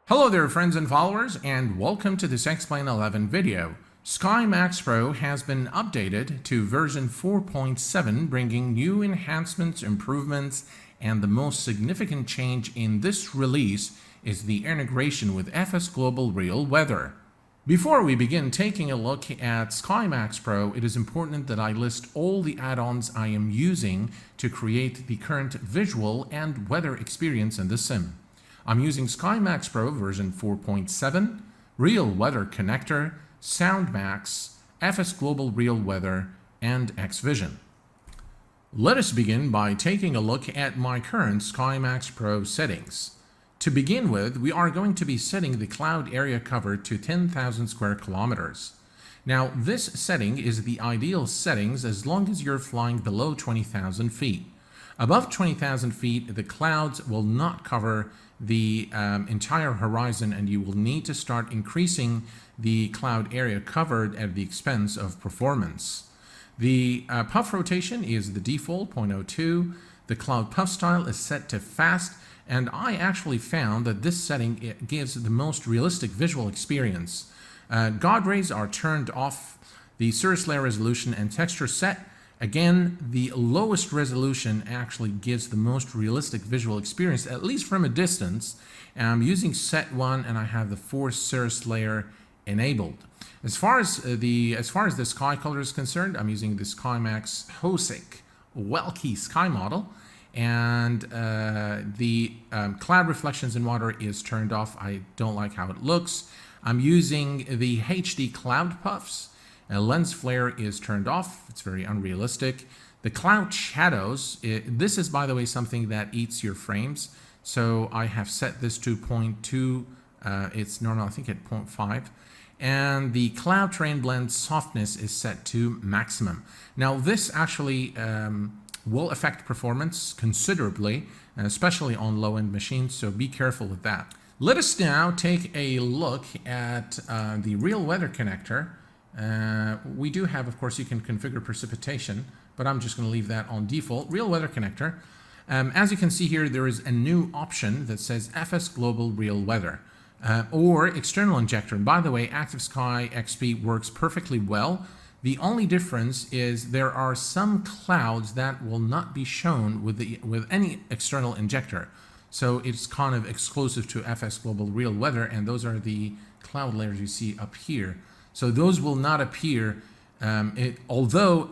Hello there friends and followers, and welcome to this Explain 11 video. SkyMaxx Pro has been updated to version 4.7, bringing new enhancements, improvements, and the most significant change in this release is the integration with FS Global Real Weather. Before we begin taking a look at SkyMaxx Pro, it is important that I list all the add-ons I am using to create the current visual and weather experience in the sim. I'm using SkyMaxx Pro version 4.7, Real Weather Connector, SoundMax, FS Global Real Weather, and XVision. Let us begin by taking a look at my current SkyMaxx Pro settings. To begin with, we are going to be setting the cloud area cover to 10,000 square kilometers. Now, this setting is the ideal settings as long as you're flying below 20,000 feet. Above 20,000 feet, the clouds will not cover the entire horizon, and you will need to start increasing the cloud area covered at the expense of performance. The puff rotation is the default 0.02. The cloud puff style is set to fast, and I actually found that this setting gives the most realistic visual experience. God rays are turned off, the surface layer resolution and texture set. Again, the lowest resolution actually gives the most realistic visual experience, at least from a distance. I'm using set 1 and I have the forced surface layer enabled. As far as the sky color is concerned, I'm using the SkyMaxx Hosic Welky Sky model, and the cloud reflections in water is turned off. I don't like how it looks. I'm using the HD cloud puffs. Lens flare is turned off. It's very unrealistic. The cloud shadows, this is, by the way, something that eats your frames. So I have set this to 0.2. It's normal, I think, at 0.5. And the cloud terrain blend softness is set to maximum. Now, this actually will affect performance considerably, especially on low-end machines, so be careful with that. Let us now take a look at the Real Weather Connector. We do have, of course, you can configure precipitation, but I'm just going to leave that on default. Real Weather Connector. As you can see here, there is a new option that says FS Global Real Weather or External Injector. And by the way, Active Sky XP works perfectly well. The only difference is there are some clouds that will not be shown with any external injector. So it's kind of exclusive to FS Global Real Weather, and those are the cloud layers you see up here. So those will not appear, although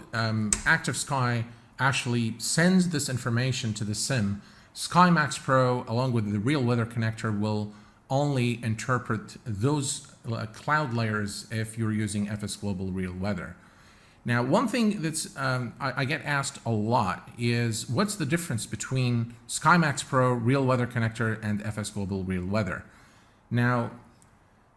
Active Sky actually sends this information to the sim. SkyMaxx Pro, along with the Real Weather Connector, will only interpret those cloud layers if you're using FS Global Real Weather. Now, one thing that's I get asked a lot is what's the difference between SkyMaxx Pro, Real Weather Connector, and FS Global Real Weather? Now,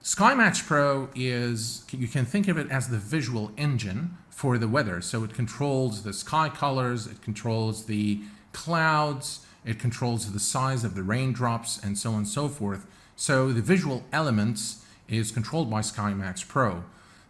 SkyMaxx Pro is, you can think of it as the visual engine for the weather. So it controls the sky colors, it controls the clouds, it controls the size of the raindrops, and so on and so forth. So the visual elements is controlled by SkyMaxx Pro.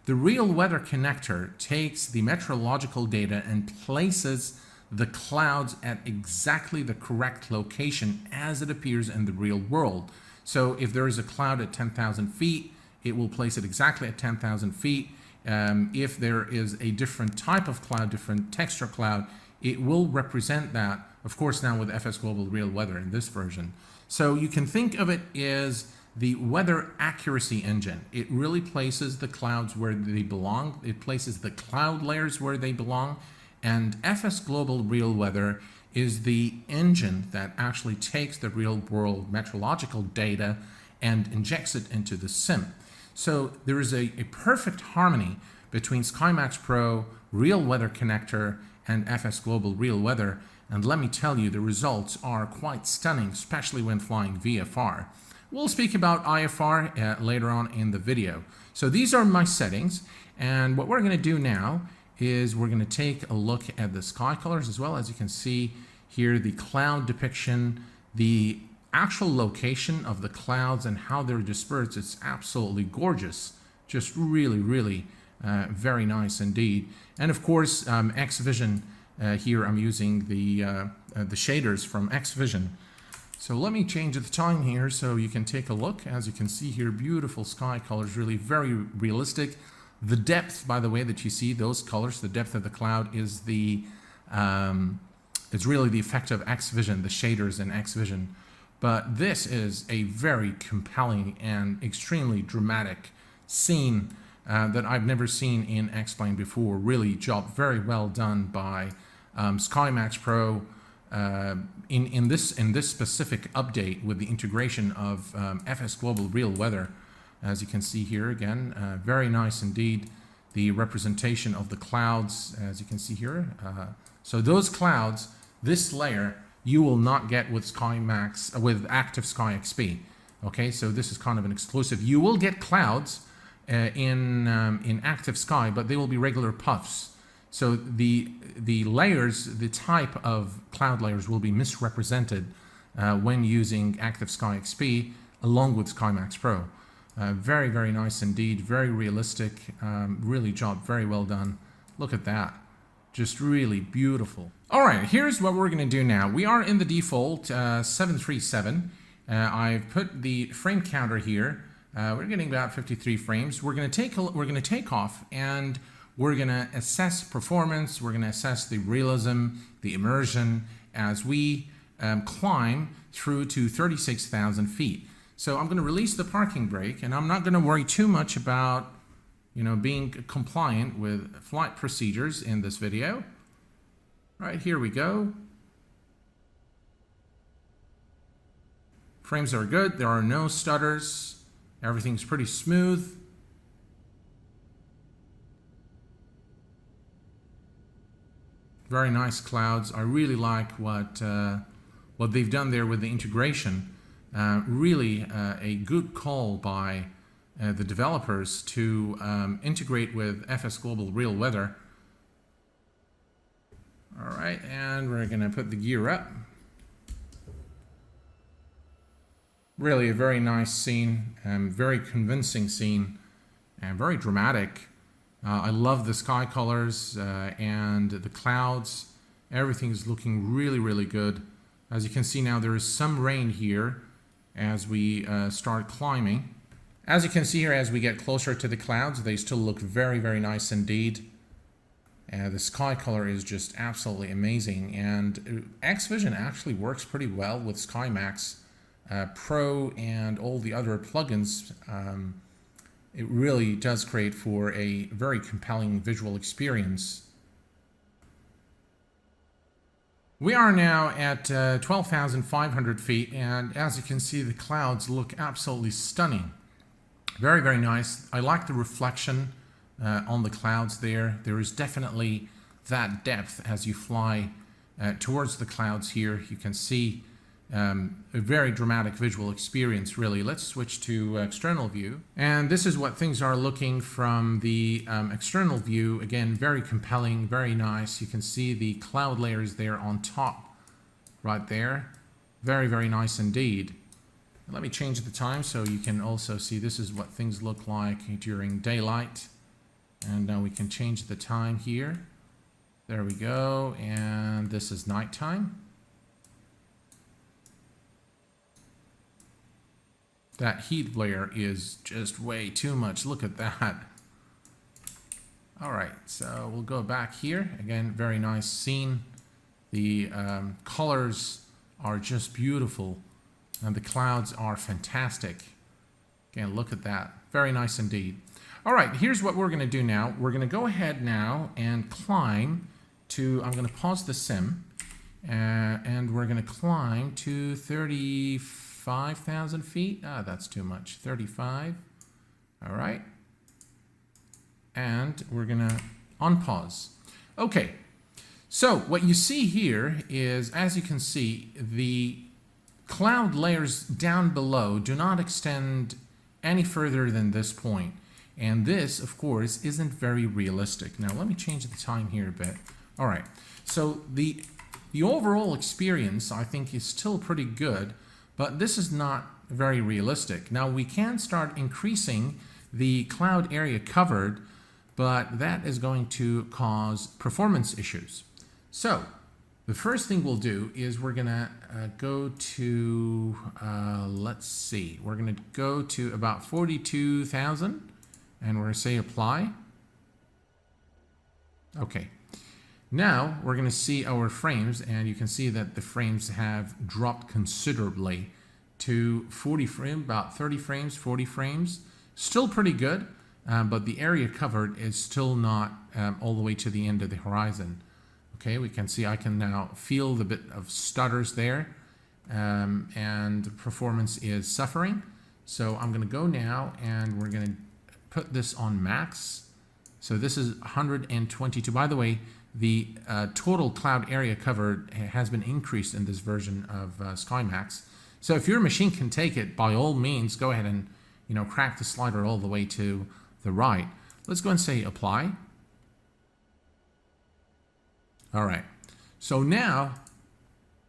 The Real Weather Connector takes the meteorological data and places the clouds at exactly the correct location as it appears in the real world. So if there is a cloud at 10,000 feet, it will place it exactly at 10,000 feet. If there is a different type of cloud, different texture cloud, it will represent that, of course, now with FS Global Real Weather in this version. So you can think of it as the weather accuracy engine. It really places the clouds where they belong. It places the cloud layers where they belong. And FS Global Real Weather is the engine that actually takes the real world meteorological data and injects it into the sim. So there is a perfect harmony between SkyMaxx Pro, Real Weather Connector, and FS Global Real Weather. And let me tell you, the results are quite stunning, especially when flying VFR. We'll speak about IFR later on in the video. So these are my settings. And what we're going to do now is we're going to take a look at the sky colors as well. As you can see here, the cloud depiction, the actual location of the clouds and how they're dispersed. It's absolutely gorgeous. Just really, really very nice indeed. And of course, XVision, here I'm using the shaders from XVision So let me change the time here so you can take a look. As you can see here, beautiful sky colors, really very realistic. The depth, by the way, that you see, those colors, the depth of the cloud is it's really the effect of XVision, the shaders in XVision. But this is a very compelling and extremely dramatic scene that I've never seen in X-Plane before. Really job very well done by SkyMaxx Pro in this specific update with the integration of FS Global Real Weather. As you can see here again, very nice indeed. The representation of the clouds, as you can see here. So those clouds, this layer, you will not get with SkyMaxx, with Active Sky-XP. Okay, so this is kind of an exclusive. You will get clouds in Active Sky, but they will be regular puffs. So the layers, the type of cloud layers will be misrepresented when using Active Sky-XP along with SkyMaxx Pro. Very, very nice indeed. Very realistic. Really job very well done. Look at that. Just really beautiful. All right, here's what we're going to do now. We are in the default 737. I've put the frame counter here. We're getting about 53 frames. We're going to take off and we're going to assess performance. We're going to assess the realism, the immersion as we climb through to 36,000 feet. So I'm going to release the parking brake, and I'm not going to worry too much about, being compliant with flight procedures in this video. All right, here we go. Frames are good. There are no stutters. Everything's pretty smooth. Very nice clouds. I really like what they've done there with the integration. Really a good call by the developers to integrate with FS Global Real Weather. All right, and we're going to put the gear up. Really a very nice scene, very convincing scene, and very dramatic. I love the sky colors and the clouds. Everything is looking really, really good. As you can see now, there is some rain here as we start climbing. As you can see here, as we get closer to the clouds, they still look very, very nice indeed. The sky color is just absolutely amazing, and XVision actually works pretty well with SkyMaxx Pro and all the other plugins. It really does create for a very compelling visual experience. We are now at 12,500 feet, and as you can see, the clouds look absolutely stunning. Very, very nice. I like the reflection on the clouds there. There is definitely that depth as you fly towards the clouds here. You can see a very dramatic visual experience, really. Let's switch to external view. And this is what things are looking from the external view. Again, very compelling, very nice. You can see the cloud layers there on top, right there. Very, very nice indeed. Let me change the time so you can also see this is what things look like during daylight. And now we can change the time here. There we go. And this is nighttime. That heat layer is just way too much. Look at that. All right, so we'll go back here. Again, very nice scene. The colors are just beautiful, and the clouds are fantastic. Again, look at that. Very nice indeed. All right, here's what we're going to do now. We're going to go ahead now and climb to, I'm going to pause the sim, and we're going to climb to 35,000 feet. That's too much. 35. All right. And we're going to unpause. Okay. So what you see here is, as you can see, the cloud layers down below do not extend any further than this point. And this, of course, isn't very realistic. Now, let me change the time here a bit. All right. So the overall experience, I think, is still pretty good, but this is not very realistic. Now, we can start increasing the cloud area covered, but that is going to cause performance issues. So The first thing we'll do is we're gonna go to, let's see, we're gonna go to about 42,000 and we're gonna say apply. Okay, now we're gonna see our frames, and you can see that the frames have dropped considerably to 40 frames, about 30 frames, 40 frames. Still pretty good, but the area covered is still not all the way to the end of the horizon. Okay, we can see I can now feel the bit of stutters there, and performance is suffering. So I'm going to go now and we're going to put this on max. So this is 122. By the way, the total cloud area covered has been increased in this version of SkyMaxx. So if your machine can take it, by all means, go ahead and crack the slider all the way to the right. Let's go and say apply. All right, so now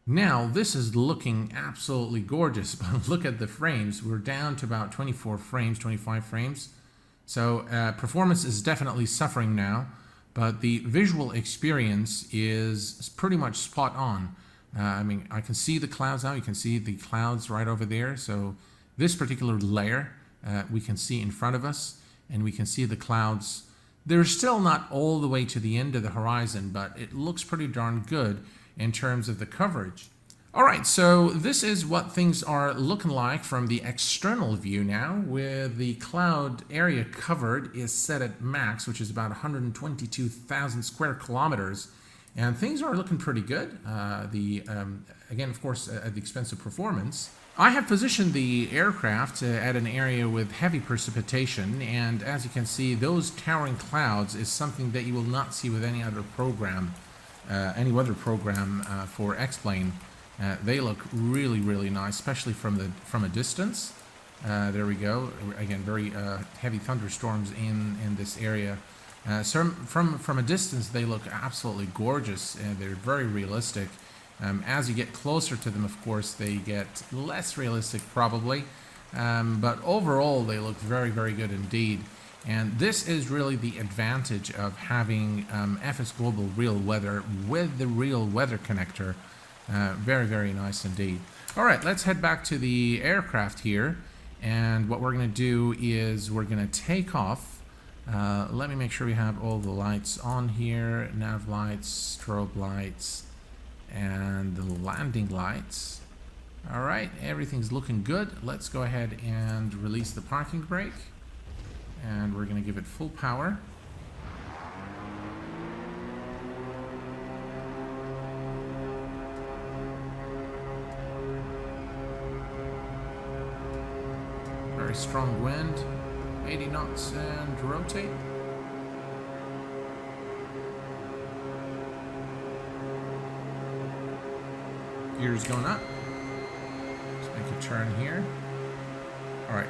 this is looking absolutely gorgeous, but look at the frames. We're down to about 24 frames, 25 frames. So performance is definitely suffering now, but the visual experience is pretty much spot on. I mean, I can see the clouds now. You can see the clouds right over there. So this particular layer we can see in front of us, and we can see the clouds. They're still not all the way to the end of the horizon, but it looks pretty darn good in terms of the coverage. All right, so this is what things are looking like from the external view now, where the cloud area covered is set at max, which is about 122,000 square kilometers. And things are looking pretty good. Again, of course, at the expense of performance. I have positioned the aircraft at an area with heavy precipitation, and as you can see, those towering clouds is something that you will not see with any other program, for X-Plane. They look really, really nice, especially from a distance. There we go. Again, very heavy thunderstorms in this area. So from a distance, they look absolutely gorgeous, and they're very realistic. As you get closer to them, of course, they get less realistic probably, but overall they look very, very good indeed. And this is really the advantage of having FS Global Real Weather with the Real Weather connector. Very, very nice indeed. All right, let's head back to the aircraft here, and what we're going to do is we're going to take off. Let me make sure we have all the lights on here, nav lights, strobe lights, and the landing lights. All right, everything's looking good. Let's go ahead and release the parking brake, and we're going to give it full power. Very strong wind, 80 knots, and rotate. Gears going up. Let's make a turn here. All right,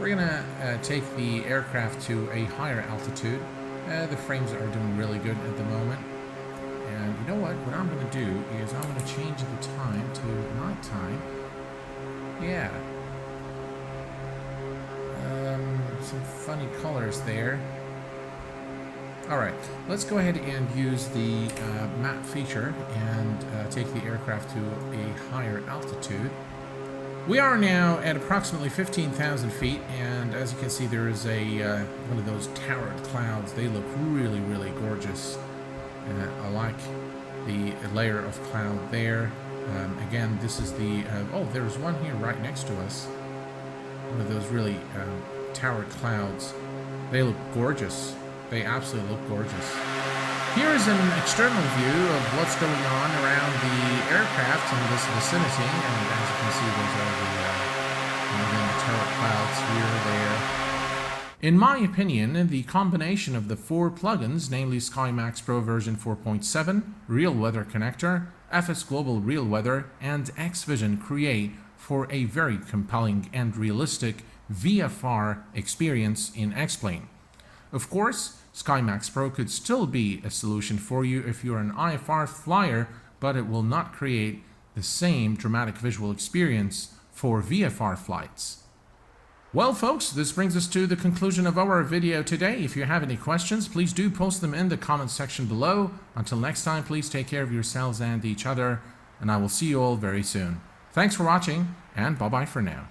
we're gonna take the aircraft to a higher altitude. The frames are doing really good at the moment. And you know what? What I'm gonna do is I'm gonna change the time to nighttime. Yeah. Some funny colors there. All right, let's go ahead and use the map feature and take the aircraft to a higher altitude. We are now at approximately 15,000 feet, and as you can see, there is a one of those towered clouds. They look really, really gorgeous. I like the layer of cloud there. Again, this is the oh, there's one here right next to us. One of those really towered clouds. They look gorgeous. They absolutely look gorgeous. Here is an external view of what's going on around the aircraft in this vicinity, and as you can see, those are the tower clouds here, there. In my opinion, the combination of the four plugins, namely SkyMaxx Pro version 4.7, Real Weather Connector, FS Global Real Weather, and XVision create for a very compelling and realistic VFR experience in X-Plane. Of course, SkyMaxx Pro could still be a solution for you if you're an IFR flyer, but it will not create the same dramatic visual experience for VFR flights. Well, folks, this brings us to the conclusion of our video today. If you have any questions, please do post them in the comment section below. Until next time, please take care of yourselves and each other, and I will see you all very soon. Thanks for watching, and bye-bye for now.